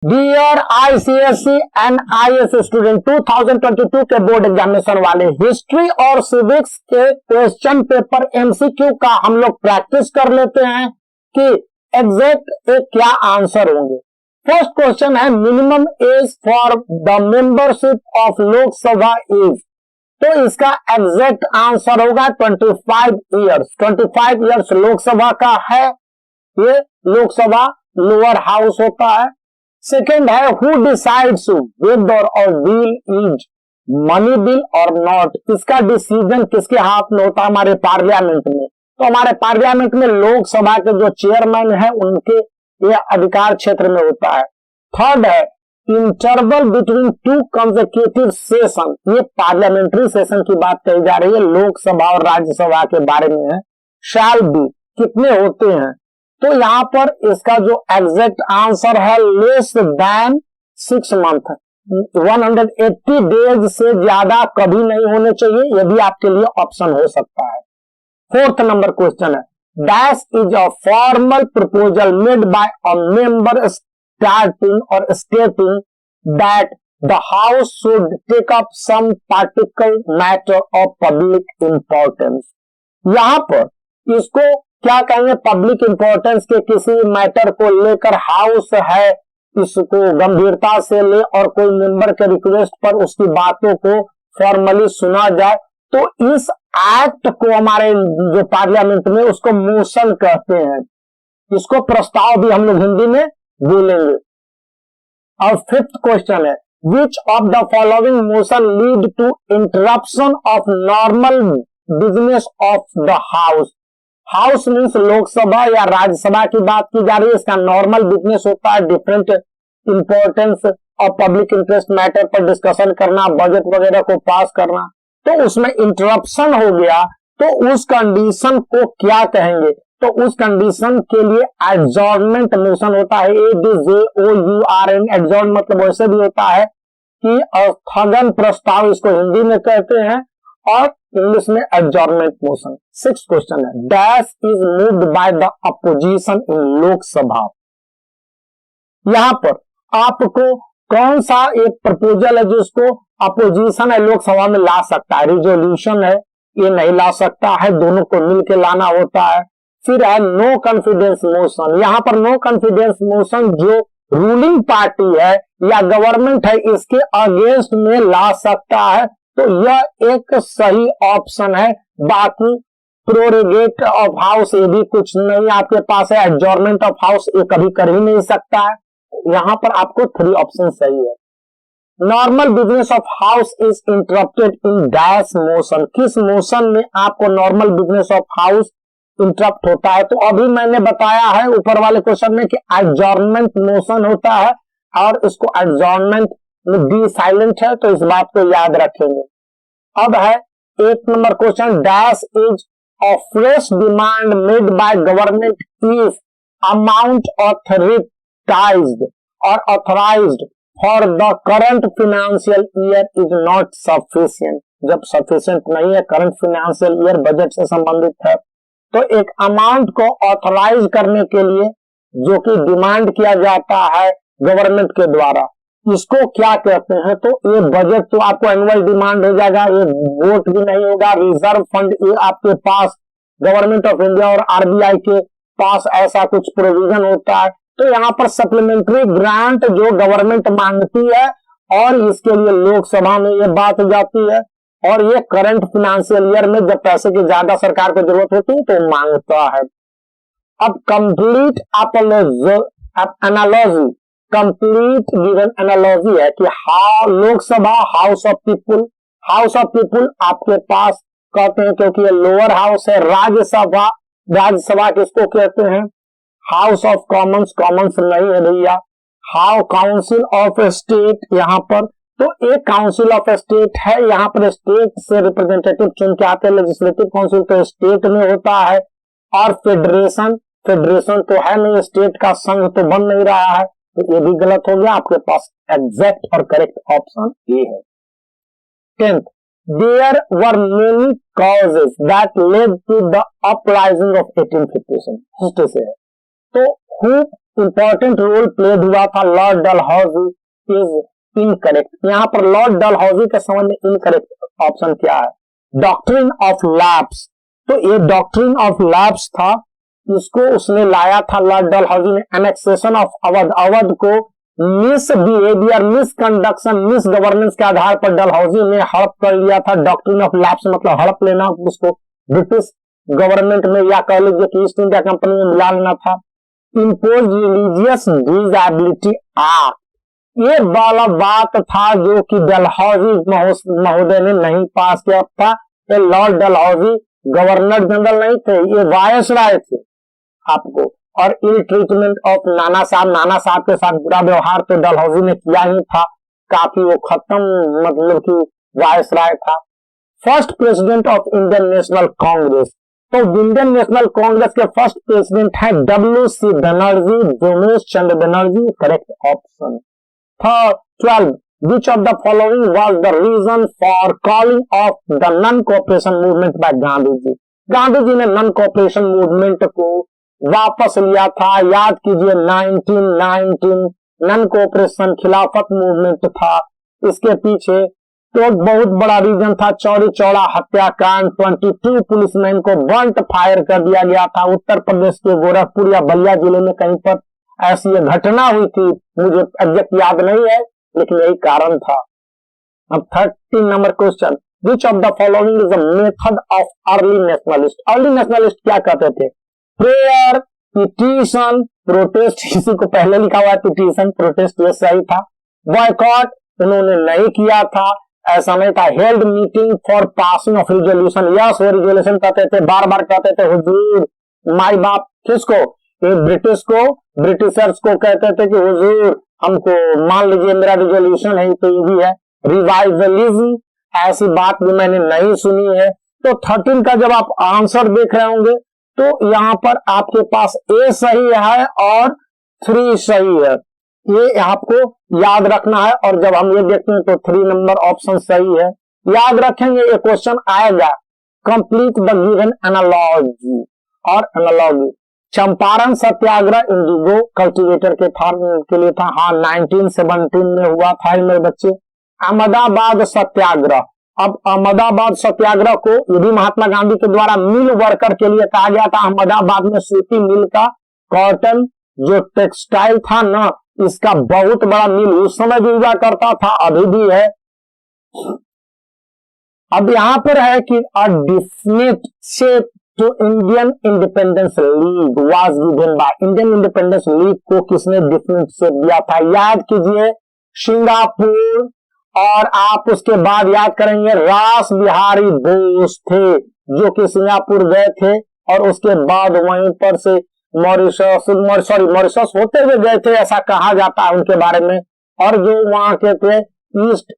Dear ICSE and IAS student 2022 के board examination वाले history और सिविक्स के क्वेश्चन पेपर एमसीक्यू का हम लोग प्रैक्टिस कर लेते हैं कि एग्जैक्ट क्या आंसर होंगे। फर्स्ट क्वेश्चन है minimum age for the membership of Lok Sabha is, तो इसका एग्जैक्ट आंसर होगा 25 ईयर्स। 25 ईयर्स लोकसभा का है, ये लोकसभा लोअर हाउस होता है। सेकेंड है हु डिसाइड्स वेदर और bill is money bill or not, इसका डिसीजन किसके हाथ में होता है? हमारे पार्लियामेंट में। तो हमारे पार्लियामेंट में लोकसभा के जो चेयरमैन है उनके ये अधिकार क्षेत्र में होता है। थर्ड है interval between two consecutive session, ये पार्लियामेंट्री सेशन की बात कही जा रही है, लोकसभा और राज्यसभा के बारे में है। शैल बी कितने होते हैं? तो यहां पर इसका जो एग्जैक्ट आंसर है लेस देन 6 मंथ, 180 डेज से ज्यादा कभी नहीं होने चाहिए, यदि आपके लिए ऑप्शन हो सकता है। फोर्थ नंबर क्वेश्चन है dash is a formal proposal made by a member starting or stating that the house should take up some particular matter of public importance. यहां पर इसको क्या कहेंगे? पब्लिक इंपॉर्टेंस के किसी मैटर को लेकर हाउस है इसको गंभीरता से ले और कोई मेंबर के रिक्वेस्ट पर उसकी बातों को फॉर्मली सुना जाए, तो इस एक्ट को हमारे जो पार्लियामेंट में उसको मोशन कहते हैं। इसको प्रस्ताव भी हम लोग हिंदी में बोलेंगे। और फिफ्थ क्वेश्चन है which of the following motion lead to interruption of normal business of the house. House means Lok Sabha या राज्यसभा की बात की जा रही है, इसका नॉर्मल बिजनेस होता है डिफरेंट इंपॉर्टेंस और पब्लिक इंटरेस्ट मैटर पर डिस्कशन करना, बजट वगैरह को पास करना। तो उसमें इंटरप्शन हो गया तो उस कंडीशन को क्या कहेंगे? तो उस कंडीशन के लिए एडजॉर्नमेंट मोशन होता है, ADJOURN। एडजॉर्न मतलब वैसे भी होता है कि स्थगन प्रस्ताव, इसको हिंदी में कहते हैं, और इंग्लिश में एडजॉर्नमेंट मोशन। सिक्स क्वेश्चन है dash is moved by the opposition in Lok Sabha. यहां पर आपको कौन सा एक प्रपोजल है जिसको अपोजिशन है लोकसभा में ला सकता है? रिजोल्यूशन है, ये नहीं ला सकता है, दोनों को मिलकर लाना होता है। फिर है नो कॉन्फिडेंस मोशन। यहां पर नो कॉन्फिडेंस मोशन जो रूलिंग पार्टी है या गवर्नमेंट है इसके अगेंस्ट में ला सकता है, तो यह एक सही ऑप्शन है। बाकी प्रोरोगेट ऑफ हाउस ये भी कुछ नहीं आपके पास है, एडजॉर्नमेंट ऑफ हाउस ये कभी कर ही नहीं सकता है। यहां पर आपको 3 ऑप्शन सही है। Normal business of house is interrupted in dash motion, किस मोशन में आपको normal business of house interrupt होता है? तो अभी मैंने बताया है ऊपर वाले क्वेश्चन में कि एडजॉर्नमेंट मोशन होता है, और इसको एडजॉर्नमेंट में डी साइलेंट है, तो इस बात को याद रखेंगे। अब है 8 number question dash is a fresh demand made by government if amount authorised for the current financial year is not sufficient. जब सफिशिएंट नहीं है, करंट फाइनेंशियल ईयर बजट से संबंधित है, तो एक अमाउंट को ऑथराइज करने के लिए जो कि डिमांड किया जाता है गवर्नमेंट के द्वारा, इसको क्या कहते हैं? तो ये बजट तो आपको एनुअल डिमांड हो जाएगा, ये वोट भी नहीं होगा। रिजर्व फंड ये आपके पास गवर्नमेंट ऑफ इंडिया और आरबीआई के पास ऐसा कुछ प्रोविजन होता है। तो यहाँ पर सप्लीमेंट्री ग्रांट जो गवर्नमेंट मांगती है और इसके लिए लोकसभा में ये बात जाती है, और ये करंट फाइनेंशियल ईयर में जब पैसे की ज्यादा सरकार को जरूरत होती है तो मांगता है। अब complete analogy, complete given analogy है कि लोकसभा हाउस ऑफ पीपुल आपके पास कहते हैं क्योंकि ये लोअर हाउस है। राज्यसभा किसको कहते हैं? हाउस ऑफ कॉमन्स नहीं है भैया। हाउ काउंसिल ऑफ स्टेट, यहाँ पर तो एक काउंसिल ऑफ स्टेट है, यहाँ पर स्टेट से रिप्रेजेंटेटिव चुन के आते हैं। लेजिस्लेटिव काउंसिल तो स्टेट में होता है। और फेडरेशन तो है नहीं, स्टेट का संघ तो बन नहीं रहा है, तो ये भी गलत हो गया। आपके पास एग्जैक्ट और करेक्ट ऑप्शन ए है। 10th there were many causes that led to the uprising of 1857 से है। तो हु इंपॉर्टेंट रोल प्लेड हुआ था लॉर्ड डलहौजी इज इनकरेक्ट। यहाँ पर लॉर्ड डलहौजी के समझ में इनकरेक्ट ऑप्शन क्या है? Doctrine of lapse. तो ये डॉक्ट्रिन ऑफ लैप्स था, इसको उसने लाया था लॉर्ड डलहौजी ने। एनेक्सेशन ऑफ अवध, अवध को miss behaviour, miss conduction, miss governance के आधार पर डलहौजी ने हड़प कर लिया था। डॉक्ट्रिन ऑफ लैप्स मतलब हड़प लेना, उसको ब्रिटिश गवर्नमेंट में या कह लीजिए कि ईस्ट इंडिया कंपनी में मिला लेना था। इम्पोज रिलीजियस डिसेबिलिटी एक्ट, ये वाला बात था जो कि डलहौजी महोदय ने नहीं पास किया था। ये लॉर्ड डलहौजी गवर्नर जनरल नहीं थे, ये वायसराय थे आपको। और इल ट्रीटमेंट ऑफ नाना साहब, नाना साहब के साथ बुरा व्यवहार तो डलहौजी ने किया ही था, काफी वो खत्म मतलब कि वायसराय था। First president of Indian national Congress, तो इंडियन नेशनल कांग्रेस के फर्स्ट प्रेसिडेंट है WC Banerjee, Ramesh Chandra Banerjee, correct option. 12. Which of the following was the reason for calling off the non-cooperation movement by Gandhi ji? Gandhi ji ने नॉन कोऑपरेशन मूवमेंट को वापस लिया था, याद कीजिए 1919 नॉन कोऑपरेशन खिलाफत मूवमेंट था। इसके पीछे तो बहुत बड़ा रीजन था चौरी चौड़ा हत्याकांड। 22 पुलिसमैन को बर्न्ट फायर कर दिया गया था। उत्तर प्रदेश के गोरखपुर या बलिया जिले में कहीं पर ऐसी ये घटना हुई थी, मुझे एग्जैक्ट याद नहीं है, लेकिन यही कारण था। अब 13 number question, which of the following is a method of early nationalist? Early nationalist क्या कहते थे? प्रेयर, पिटीशन, प्रोटेस्ट, इसी को पहले लिखा हुआ है पिटीशन, प्रोटेस्ट ये सही था। बॉयकॉट उन्होंने नहीं किया था, ऐसा नहीं था। Held meeting for passing of resolution, yes वो रिजोल्यूशन कहते थे, बार बार कहते थे हुजूर माई बाप, किसको? ये ब्रिटिश को, ब्रिटिशर्स को कहते थे कि हुजूर हमको मान लीजिए मेरा रिजोल्यूशन है, तो ये भी है। रिवाइवलिज्म, ऐसी बात भी मैंने नहीं सुनी है। तो 13 का जब आप आंसर देख रहे होंगे तो यहाँ पर आपके पास ए सही है और 3 सही है, ये आपको याद रखना है। और जब हम ये देखते हैं तो 3 नंबर ऑप्शन सही है, याद रखेंगे। ये क्वेश्चन आएगा, कंप्लीट द गिवन एनालॉजी और एनालॉजी। चंपारण सत्याग्रह इंडिगो कल्टीवेटर के फार्म के लिए था, हाँ 1917 में हुआ था मेरे बच्चे। अहमदाबाद सत्याग्रह, अब अहमदाबाद सत्याग्रह को ये भी महात्मा गांधी के द्वारा मिल वर्कर के लिए कहा गया था। अहमदाबाद में सूती मिल का, कॉटन जो टेक्सटाइल था ना, इसका बहुत बड़ा मिल उस समय भी हुआ करता था, अभी भी है। अब यहां पर है कि a definite shape to Indian independence league was given by, Indian independence league को किसने डिफिनिट शेप दिया था? याद कीजिए सिंगापुर, और आप उसके बाद याद करेंगे रास बिहारी बोस थे जो कि सिंगापुर गए थे, और उसके बाद वहीं पर से मॉरिशस होते हुए गए थे, ऐसा कहा जाता है उनके बारे में। और जो वहां के थे ईस्ट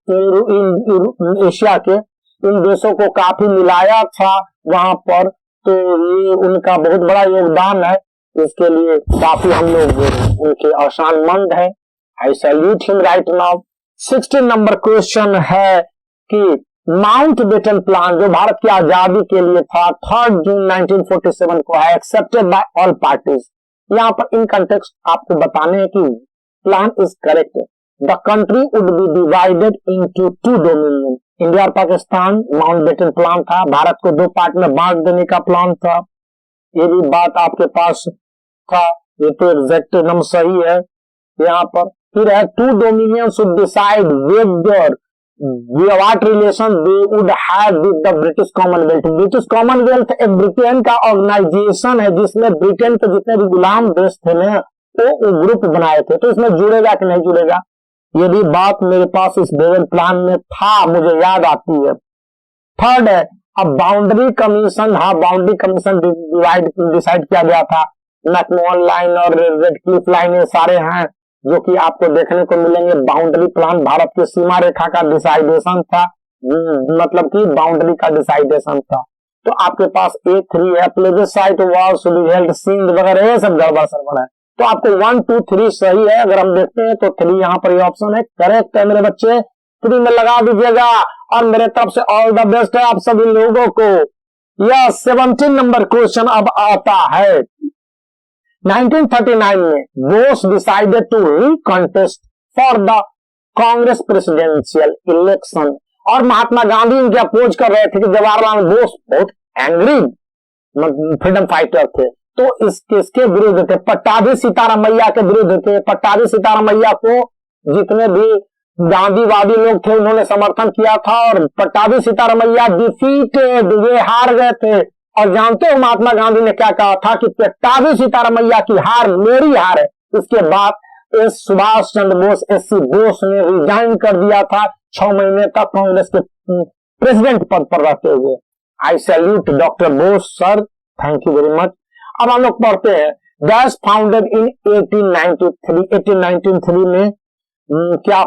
एशिया के इन देशों को काफी मिलाया था वहां पर, तो ये उनका बहुत बड़ा योगदान है, इसके लिए काफी हम लोग उनके आशानमंद है। आई salute him right now. 16 number question है कि माउंटबेटन प्लान जो भारत की आजादी के लिए था 3 जून 1947 को है एक्सेप्टेड बाय ऑल पार्टीज। यहाँ पर इन कंटेक्स्ट आपको बताने हैं कि plan is correct. The country would be divided into 2 dominion, India और पाकिस्तान। माउंटबेटन प्लान था, भारत को 2 पार्ट में बांट देने का प्लान था, ये भी बात आपके पास था, ये तो एग्जैक्ट एकदम सही है यहाँ पर। फिर है 2 dominion should decide whether what relation they would have with the British Commonwealth. British Commonwealth एक ब्रिटेन का ऑर्गेनाइजेशन है जिसमें ब्रिटेन के जितने भी गुलाम देश थे ना वो ग्रुप बनाए थे, तो इसमें जुड़ेगा कि नहीं जुड़ेगा, ये भी बात मेरे पास इस बेवन प्लान में था, मुझे याद आती है। 3rd है अब बाउंड्री कमीशन, हाँ बाउंड्री कमीशन डिसाइड किया गया था। मैकमोहन लाइन और रेड क्लिफ लाइन ये सारे हैं जो कि आपको देखने को मिलेंगे। बाउंड्री प्लान भारत की सीमा रेखा का डिसाइडेशन था, मतलब कि बाउंड्री का डिसाइडेशन था। तो आपके पास A3 है, plebiscite war should be held Sindh वगैरह, ये सब गड़बड़ सड़बड़ है। तो आपको 1 2 3 सही है। अगर हम देखते हैं तो 3 यहाँ पर ये ऑप्शन है, करेक्ट है मेरे बच्चे, 3 में लगा दीजिएगा। और मेरे तरफ से ऑल द बेस्ट है आप सभी लोगों को। यह 17 नंबर क्वेश्चन अब आता है, 1939 में Bose decided to recontest for the Congress presidential election, और महात्मा गांधी इनके अपोज कर रहे थे कि जवाहरलाल बोस बहुत एंग्री फ्रीडम फाइटर थे, तो इसके विरुद्ध थे, पट्टाभी सीतारामैया के विरुद्ध थे। पट्टाभी सीतारामैया को जितने भी गांधीवादी लोग थे उन्होंने समर्थन किया था, और पट्टाभी सीतारामैया डिफीटेड, वे हार गए थे। और जानते हो महात्मा गांधी ने क्या कहा था कि पट्टाभी सीतारामैया की हार मेरी हार है। इसके बाद एस सुभाष चंद्र बोस, एससी बोस ने रिजाइन कर दिया था 6 महीने तक कांग्रेस के प्रेसिडेंट पद पर रहते हुए। आई salute doctor Bose sir, thank you very much. अब हम लोग पढ़ते हैं, डैश फाउंडेड इन 1893 में क्या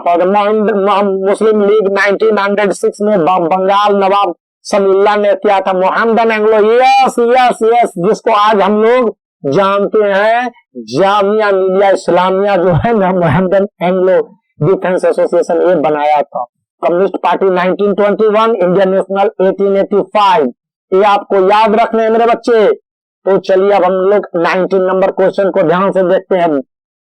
मुस्लिम लीग 1906 में बंगाल नवाब समीउल्लाह ने किया था। Mohammedan Anglo, yes yes yes, जिसको आज हम लोग जानते हैं जामिया मिलिया इस्लामिया जो है ना, मोहम्मदन एंग्लो डिफेंस एसोसिएशन, ये बनाया था। कम्युनिस्ट पार्टी 1921, इंडियन नेशनल 1885, ये आपको याद रखने हैं मेरे बच्चे। तो चलिए अब हम लोग 19 नंबर क्वेश्चन को ध्यान से देखते हैं।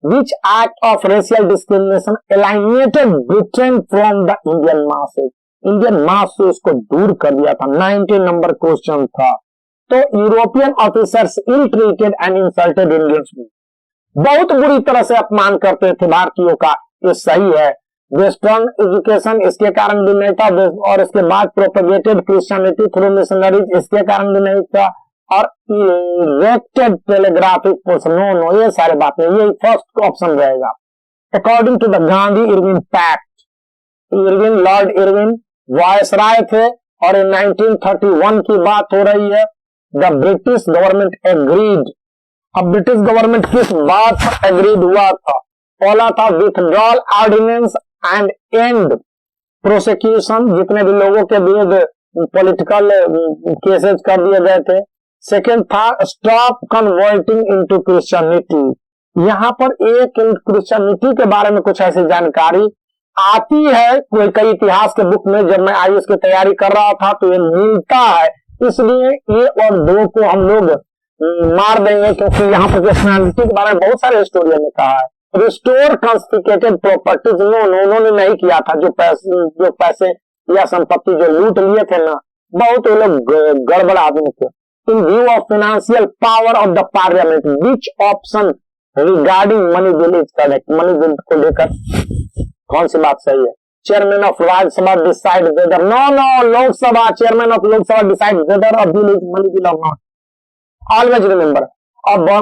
Which act of racial discrimination alienated Britain from the Indian masses? Indian mass से उसको दूर कर दिया था। 19 नंबर क्वेश्चन था। तो European officers ill treated and insulted Indians, बहुत बुरी तरह से अपमान करते थे भारतीयों का, ये सही है। वेस्टर्न एजुकेशन इसके कारण भी नहीं था, और इसके बाद प्रोपेगेटेड क्रिश्चियनिटी थ्रू मिशनरीज इसके कारण भी नहीं था, और इरेक्टेड टेलीग्राफिक पोस्ट, नो, ये सारे बातें, ये फर्स्ट ऑप्शन रहेगा। According to the Gandhi Irwin pact, Irwin lord Irwin viceroy थे, और इन 1931 की बात हो रही है। द ब्रिटिश गवर्नमेंट एग्रीड, अब ब्रिटिश गवर्नमेंट किस बात पर एग्रीड हुआ था? पहला था withdrawal ordinance and and prosecution, जितने भी लोगों के विरुद्ध पॉलिटिकल केसेस कर दिए गए थे। सेकेंड था स्टॉप कन्वर्टिंग इनटू क्रिश्चियनिटी, यहाँ पर एक क्रिश्चियनिटी के बारे में कुछ ऐसी जानकारी आती है कोई कई इतिहास के बुक में, जब मैं आईएएस की तैयारी कर रहा था तो ये मिलता है, इसलिए ये और दो को हम लोग मार देंगे, क्योंकि यहाँ पर क्रिश्चियनिटी के बारे में बहुत सारे हिस्टोरियन ने कहा है। रिस्टोर कॉन्फिस्केटेड प्रॉपर्टीज, उन्होंने नहीं किया था, जो पैसे या संपत्ति जो लूट लिए थे ना, बहुत लोग गड़बड़ आदमी थे। In view of financial power of the parliament, which option regarding money bill is correct? Money bill को लेकर कौन सी बात सही है? Chairman of Rajya Sabha decide whether, no, Lok Sabha, chairman of Lok Sabha decide whether a bill is money bill or not. Always remember,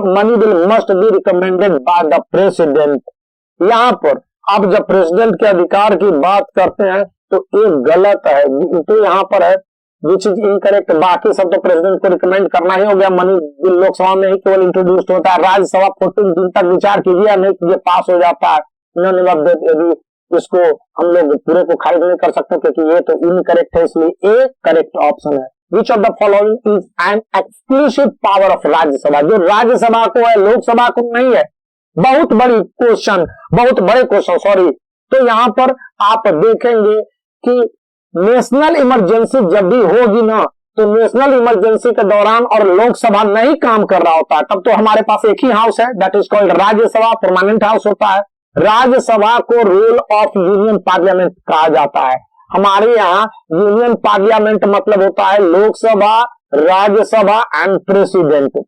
money bill must be recommended by the president. यहाँ पर अब जब प्रेसिडेंट के अधिकार की बात करते हैं तो ये गलत है, तो यहाँ पर है विच इज इनकरेक्ट, बाकी सब तो प्रेसिडेंट को रिकमेंड करना ही हो गया। मनी बिल लोकसभा में ही केवल इंट्रोड्यूस होता है, राज्यसभा 14 दिन तक विचार कीजिए, नहीं कीजिए पास हो जाता है। यदि इसको हम लोग पूरे को खारिज नहीं कर सकते क्योंकि ये तो इनकरेक्ट है, इसलिए ए करेक्ट ऑप्शन है। Which of the following is an exclusive power of Rajya Sabha, जो राज्यसभा को है लोकसभा को नहीं है। बहुत बड़े क्वेश्चन सॉरी। तो यहाँ पर आप देखेंगे कि नेशनल इमरजेंसी जब भी होगी ना, तो नेशनल इमरजेंसी के दौरान और लोकसभा नहीं काम कर रहा होता है, तब तो हमारे पास एक ही हाउस है, that is called Rajya Sabha, permanent house होता है। राज्यसभा को रूल ऑफ यूनियन पार्लियामेंट कहा जाता है। हमारे यहाँ यूनियन पार्लियामेंट मतलब होता है लोकसभा, राज्यसभा एंड प्रेसिडेंट।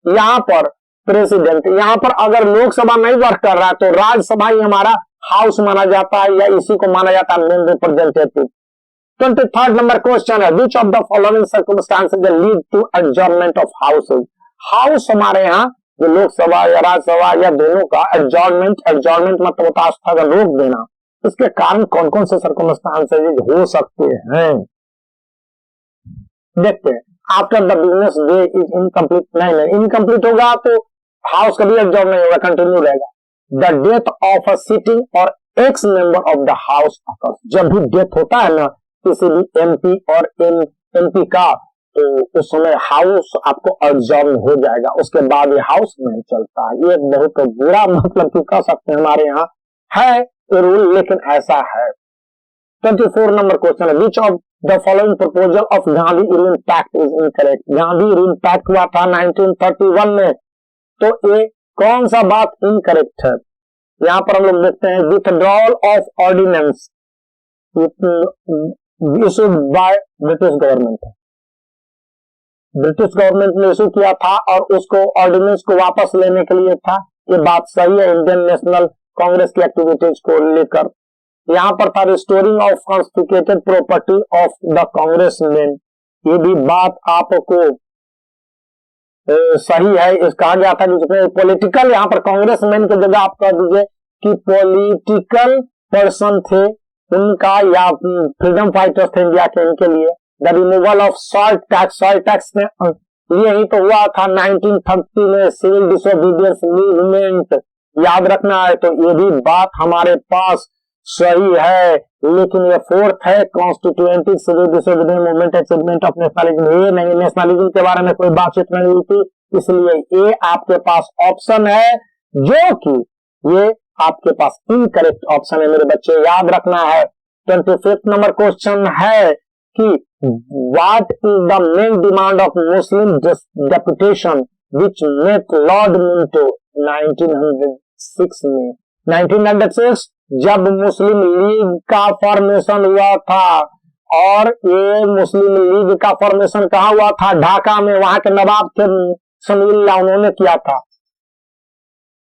यहाँ पर प्रेसिडेंट, यहाँ पर अगर लोकसभा नहीं वर्क कर रहा है तो राज्यसभा ही हमारा हाउस माना जाता है, या इसी को माना जाता है main representative. 23rd number question है, which of the following circumstances lead to adjournment of houses? House हमारे यहाँ जो लोकसभा या राज्यसभा या दोनों का एडजॉर्नमेंट मतलब होता है स्थगन, रोक देना। इसके कारण कौन कौन से सर्कमस्टांसेस हो सकते हैं देखते हैं। After the business day is incomplete, नहीं इनकम्प्लीट होगा तो हाउस कभी एडजॉर्न नहीं होगा, कंटिन्यू रहेगा। The death of a sitting or ex member of the house, जब भी डेथ होता है ना किसी भी एमपी और एमपी का, तो उस समय हाउस आपको एडजॉर्न हो जाएगा, उसके बाद ये हाउस नहीं चलता। ये बहुत बुरा मतलब कि कह सकते हैं, हमारे यहाँ है रूल लेकिन ऐसा है। 24 नंबर क्वेश्चन है, which of the following proposal of Gandhi Irwin pact is incorrect? Gandhi Irwin pact हुआ था 1931 में, तो ये कौन सा बात इनकरेक्ट है? यहाँ पर हम लोग देखते हैं withdrawal of ordinance issued by British government. British government ने इशू किया था और उसको ऑर्डिनेंस को वापस लेने के लिए था। ये बात सही है इंडियन नेशनल कांग्रेस की एक्टिविटीज को लेकर। यहाँ पर था restoring of confiscated property of the Congress man. ये भी बात आपको सही है। इस कहा गया था कि जितने पॉलिटिकल यहाँ पर कांग्रेस मैन की जगह आप कह दीजिए कि पॉलिटिकल पर्सन थे उनका, या फ्रीडम फाइटर्स थे इंडिया के, इनके लिए the removal of salt tax में यही तो हुआ था 1930 में सिविल डिसोबीडियंस मूवमेंट। याद रखना है। तो ये भी बात हमारे पास सही है। लेकिन ये फोर्थ है constituent civil disobedience movement achievement of nationalism. ये नहीं, नेशनलिज्म के बारे में कोई बातचीत नहीं हुई थी, इसलिए ये आपके पास ऑप्शन है जो कि ये आपके पास इनकरेक्ट ऑप्शन है मेरे बच्चे, याद रखना है। 25 नंबर क्वेश्चन है कि what is the main demand of Muslim deputation which met lord Minto 1906 में। 1906 जब मुस्लिम लीग का फॉर्मेशन हुआ था, और ये मुस्लिम लीग का फॉर्मेशन कहाँ हुआ था? ढाका में। वहां के नवाब थे समीउल्लाह, उन्होंने किया था।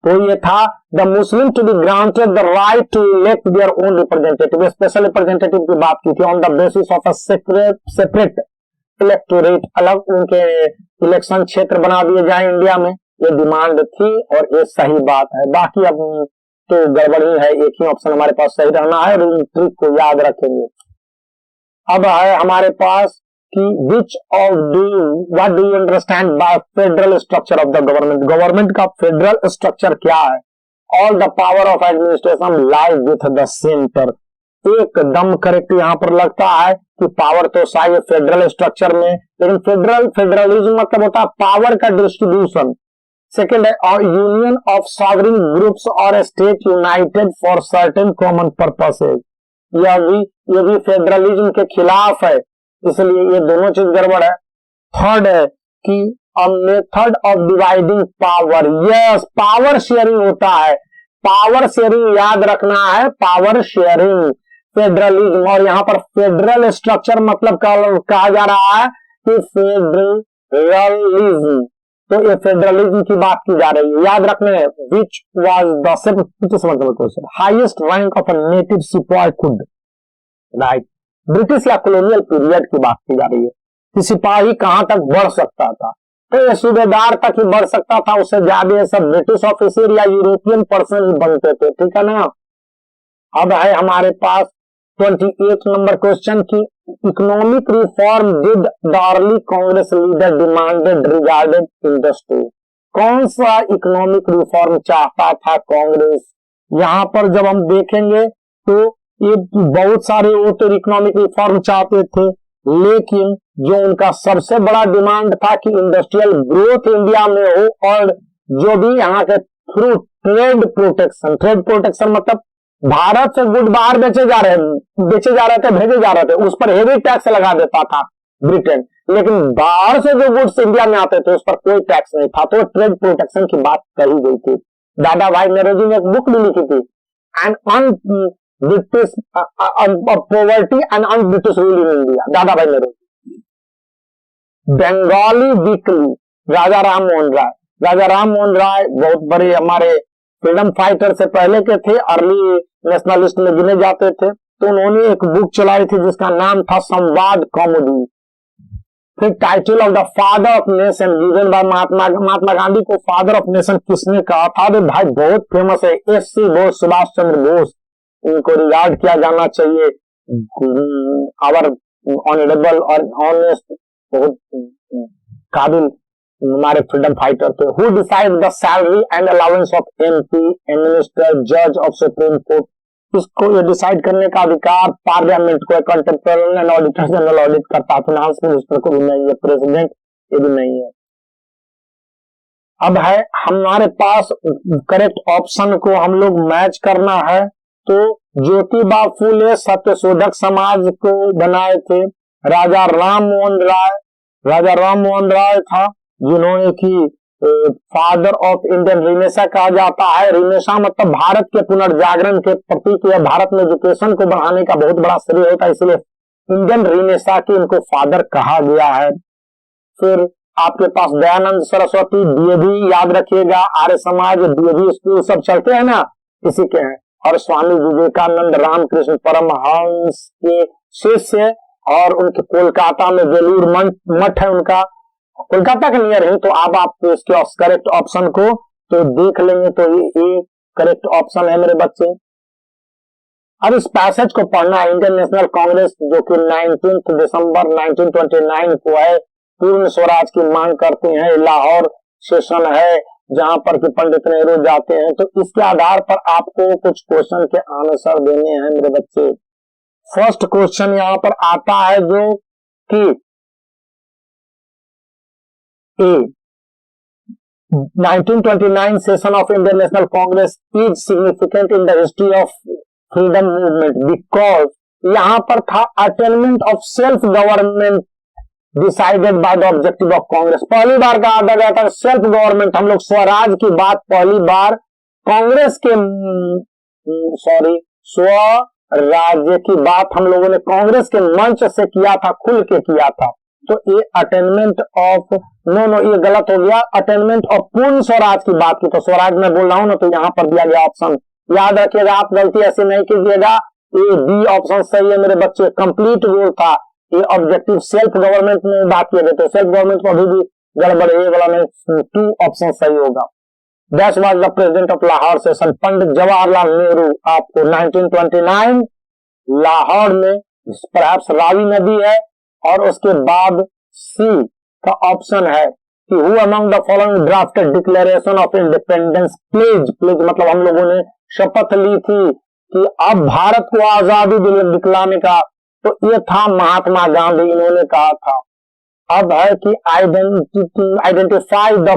तो ये था the Muslim to be granted the right to elect their own representative. Special representative की बात की थी on the basis of a separate electorate. अलग उनके इलेक्शन क्षेत्र बना दिए जाए इंडिया में, ये डिमांड थी और ये सही बात है। बाकी अब तो गड़बड़ी है, एक ही ऑप्शन हमारे पास सही रहना है और इन ट्रिक को याद रखेंगे। अब है हमारे पास कि what do you understand by federal structure of the government. Government का फेडरल स्ट्रक्चर क्या है? All the power of administration lies with the centre. एकदम करेक्ट यहाँ पर लगता है कि पावर तो सारी है फेडरल स्ट्रक्चर में, लेकिन फेडरलिज्म मतलब होता है पावर का डिस्ट्रीब्यूशन। सेकेंड है यूनियन ऑफ सॉवरेन ग्रुप्स और state United for certain common purposes. ये भी फेडरलिज्म के खिलाफ है, इसलिए ये दोनों चीज गड़बड़ है। थर्ड है कि a method of dividing power. Yes, power sharing होता है। पावर शेयरिंग याद रखना है, पावर शेयरिंग फेडरलिज्म। और यहाँ पर फेडरल स्ट्रक्चर मतलब कहा जा रहा है कि फेडरलिज्म। तो ये फेडरलिज्म की बात की जा रही है, याद रखने। Which was the question highest rank of a native सिपाही कुड, राइट। ब्रिटिश या कॉलोनियल पीरियड की बात की जा रही है कि सिपाही कहां तक बढ़ सकता था। तो ये सूबेदार तक ही बढ़ सकता था, उससे ज्यादा सब ब्रिटिश ऑफिसर या यूरोपियन पर्सन ही बनते थे, ठीक है ना। अब है हमारे पास 28 नंबर क्वेश्चन की economic reform did the early Congress leader demanded regarded industry. कौन सा इकोनॉमिक रिफॉर्म चाहता था कांग्रेस? यहाँ पर जब हम देखेंगे तो ये बहुत सारे वो तो इकोनॉमिक रिफॉर्म चाहते थे, लेकिन जो उनका सबसे बड़ा डिमांड था कि इंडस्ट्रियल ग्रोथ इंडिया में हो, और जो भी यहाँ के थ्रू ट्रेड प्रोटेक्शन मतलब भारत से गुड बाहर बेचे जा रहे थे, भेजे जा रहे थे, उस पर हेवी टैक्स लगा देता था ब्रिटेन, लेकिन बाहर से जो गुड्स इंडिया में आते थे उस पर कोई टैक्स नहीं था। तो ट्रेड प्रोटेक्शन की बात कही गई थी। दादा भाई नेहरू ने एक बुक भी लिखी थी, and British poverty and un British rule in India, दादा भाई नेहरू। बंगाली वीकली, राजा राम मोहन राय बहुत बड़े हमारे फ्रीडम फाइटर से पहले के थे, अर्ली नेशनलिस्ट में गिने जाते थे। तो उन्होंने एक बुक चलाई थी जिसका नाम था संवाद कौमुदी। फिर title of the father of nation given by Mahatma Gandhi को फादर ऑफ नेशन किसने कहा था? अरे भाई बहुत फेमस है, एस.सी. बोस, सुभाष चंद्र बोस। इनको रिगार्ड किया जाना चाहिए, आवर ऑनरेबल और ऑनेस्ट, बहुत काबिल हमारे फ्रीडम फाइटर थे। Who decide the salary and allowance of MP, minister, जज ऑफ सुप्रीम कोर्ट। इसको ये डिसाइड करने का अधिकार पार्लियामेंट को, contemporary and auditor general audit करता, फाइनेंस मिनिस्टर को भी नहीं है, प्रेसिडेंट ये भी नहीं है। अब है हमारे पास करेक्ट ऑप्शन को हम लोग मैच करना है। तो ज्योतिबा फूले सत्यशोधक समाज को बनाए थे। राजा राम मोहन राय था जिन्होंने की फादर ऑफ इंडियन रिनेसा कहा जाता है। रिनेसा मतलब भारत के पुनर्जागरण के प्रतीक या भारत में एजुकेशन को बढ़ाने का बहुत बड़ा श्रेय होता है, इसलिए इंडियन रिनेसा के इनको फादर कहा गया है। फिर आपके पास दयानंद सरस्वती, डीएवी याद रखिएगा, आर्य समाज, डीएवी स्कूल सब चलते हैं ना, इसी के हैं। और स्वामी विवेकानंद रामकृष्ण परमहंस के शिष्य, और उनके कोलकाता में वेलूर मठ है उनका, कोलकाता के नियर है। तो अब आप इसके करेक्ट ऑप्शन को तो देख लेंगे, तो ये करेक्ट ऑप्शन है मेरे बच्चे। अब इस पैसेज को पढ़ना है। इंडियन नेशनल कांग्रेस जो कि 19 दिसंबर 1929 को है, पूर्ण स्वराज की मांग करते हैं। लाहौर सेशन है जहां पर कि पंडित नेहरू जाते हैं। तो इसके आधार पर आपको कुछ क्वेश्चन के आंसर देने हैं मेरे बच्चे। फर्स्ट क्वेश्चन यहां पर आता है जो कि A 1929 session of Indian National Congress is significant in the history of freedom movement because यहाँ पर था attainment of self government decided by the objective of Congress। पहली बार कहा गया था सेल्फ गवर्नमेंट, हम लोग स्वराज की बात पहली बार कांग्रेस के स्वराज्य की बात हम लोगों ने कांग्रेस के मंच से किया था, खुल के किया था। तो ये अटेनमेंट ऑफ नो ये गलत हो गया, अटेनमेंट ऑफ पूर्ण स्वराज की बात की। तो स्वराज में बोल रहा हूं ना, तो यहां पर दिया गया ऑप्शन याद रखिएगा, आप गलती ऐसे नहीं कीजिएगा। ये बी ऑप्शन सही है मेरे बच्चे, कंप्लीट रूल था। ये ऑब्जेक्टिव सेल्फ गवर्नमेंट में बात किए गए, तो सेल्फ गवर्नमेंट को अभी भी गड़बड़, ये वाला नहीं, 2 ऑप्शन सही होगा। That was the president of Lahore session, Pandit Jawaharlal Nehru. आपको 1929 लाहौर में परहैप्स रावी नदी है, और उसके बाद सी का ऑप्शन है कि who among the following drafted declaration of independence pledge. Pledge मतलब हम लोगों ने शपथ ली थी कि अब भारत को आजादी दिलाने का, तो ये था महात्मा गांधी, इन्होंने कहा था। अब है कि आइडेंटिफाई द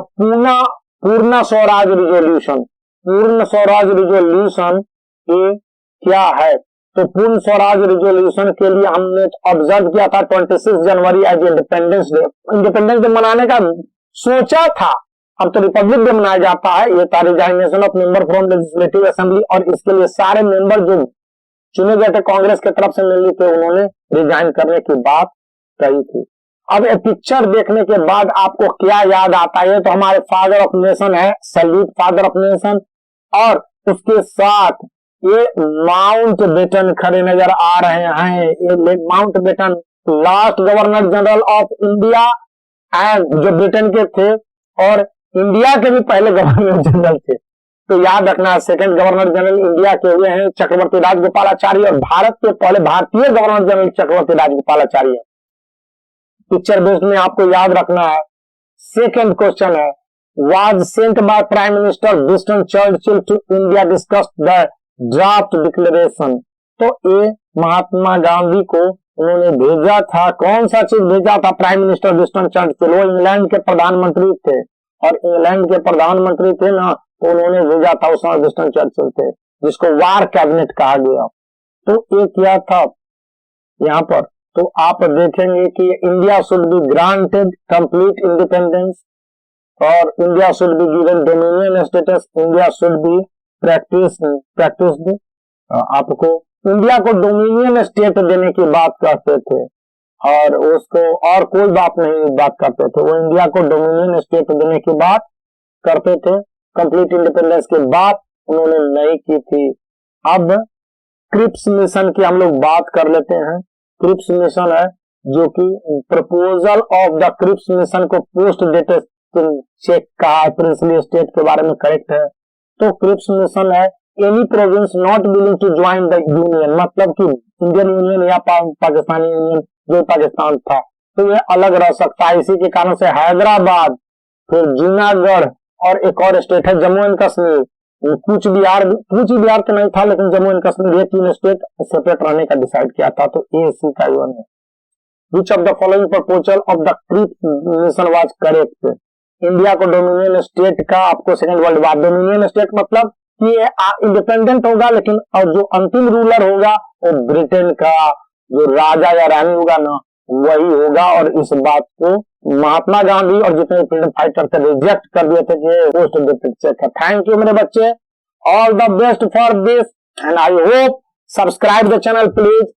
पूर्ण स्वराज रिजोल्यूशन। पूर्ण स्वराज रिजोल्यूशन ये क्या है? तो पूर्ण स्वराज रिजोल्यूशन के लिए हमने ऑब्जर्व किया था 26 जनवरी as independence day. Independence day मनाने का सोचा था, अब तो रिपब्लिक डे मनाया जाता है। ये था resignation of member from legislative assembly, और इसके लिए सारे मेंबर जो चुने गए थे कांग्रेस की तरफ से मिली थे, उन्होंने रिजाइन करने की बात कही थी। अब ये पिक्चर देखने के बाद आपको क्या याद आता है? तो हमारे फादर ऑफ नेशन है, सैल्यूट फादर ऑफ नेशन, और उसके साथ ये माउंट बेटन खड़े नजर आ रहे हैं। ये Mountbatten last governor general of India and जो ब्रिटेन के थे, और इंडिया के भी पहले गवर्नर जनरल थे। तो याद रखना, सेकंड गवर्नर जनरल इंडिया के हुए हैं चक्रवर्ती राजगोपालाचारी, और भारत के पहले भारतीय गवर्नर जनरल चक्रवर्ती राजगोपालाचारी है। पिक्चर बेस्ड में आपको याद रखना है। सेकंड क्वेश्चन है, was sent by prime minister Winston Churchill to India discussed the draft declaration. तो ये महात्मा गांधी को उन्होंने भेजा था, कौन सा चीज भेजा था? प्राइम मिनिस्टर विंस्टन चर्चिल, वो इंग्लैंड के प्रधानमंत्री थे, और इंग्लैंड के प्रधानमंत्री थे ना, तो उन्होंने भेजा था, उस समय विंस्टन चर्चिल थे, जिसको वार कैबिनेट कहा गया। तो ये क्या था यहाँ पर? तो आप देखेंगे कि India should be granted complete independence, और India should be given dominion status, India should be practised. आपको इंडिया को डोमिनियन स्टेट देने की बात करते थे, और उसको और कोई बात नहीं बात करते थे, वो इंडिया को डोमिनियन स्टेट देने की बात करते थे। कंप्लीट इंडिपेंडेंस की बात उन्होंने नहीं की थी। अब क्रिप्स मिशन की हम लोग बात कर लेते हैं। क्रिप्स मिशन है जो कि proposal of the Cripps mission को पोस्ट डेटेड चेक कहा, प्रिंसली स्टेट के बारे में करेक्ट है। तो क्रिप्स मिशन है any province not willing to join the union, मतलब कि इंडियन यूनियन या पाकिस्तानी यूनियन जो पाकिस्तान था, तो ये अलग रह सकता है। इसी के कारण से हैदराबाद, फिर जूनागढ़, और एक और स्टेट है जम्मू एंड कश्मीर, कूच बिहार तो नहीं था, लेकिन जम्मू एंड कश्मीर, ये 3 स्टेट सेपरेट रहने का डिसाइड किया था। तो ए सी का यूनियन है। Which of the following proposal of the Cripps mission was correct? India को डोमिनियन स्टेट का, आपको second world war, dominion state मतलब कि इंडिपेंडेंट होगा, लेकिन और जो अंतिम रूलर होगा वो ब्रिटेन का जो राजा या रानी होगा ना, वही होगा, और इस बात को महात्मा गांधी और जितने फ्रीडम फाइटर थे रिजेक्ट कर दिए थे कि पोस्ट पिक्चर है। थैंक यू मेरे बच्चे, all the best for this and I hope subscribe the channel please.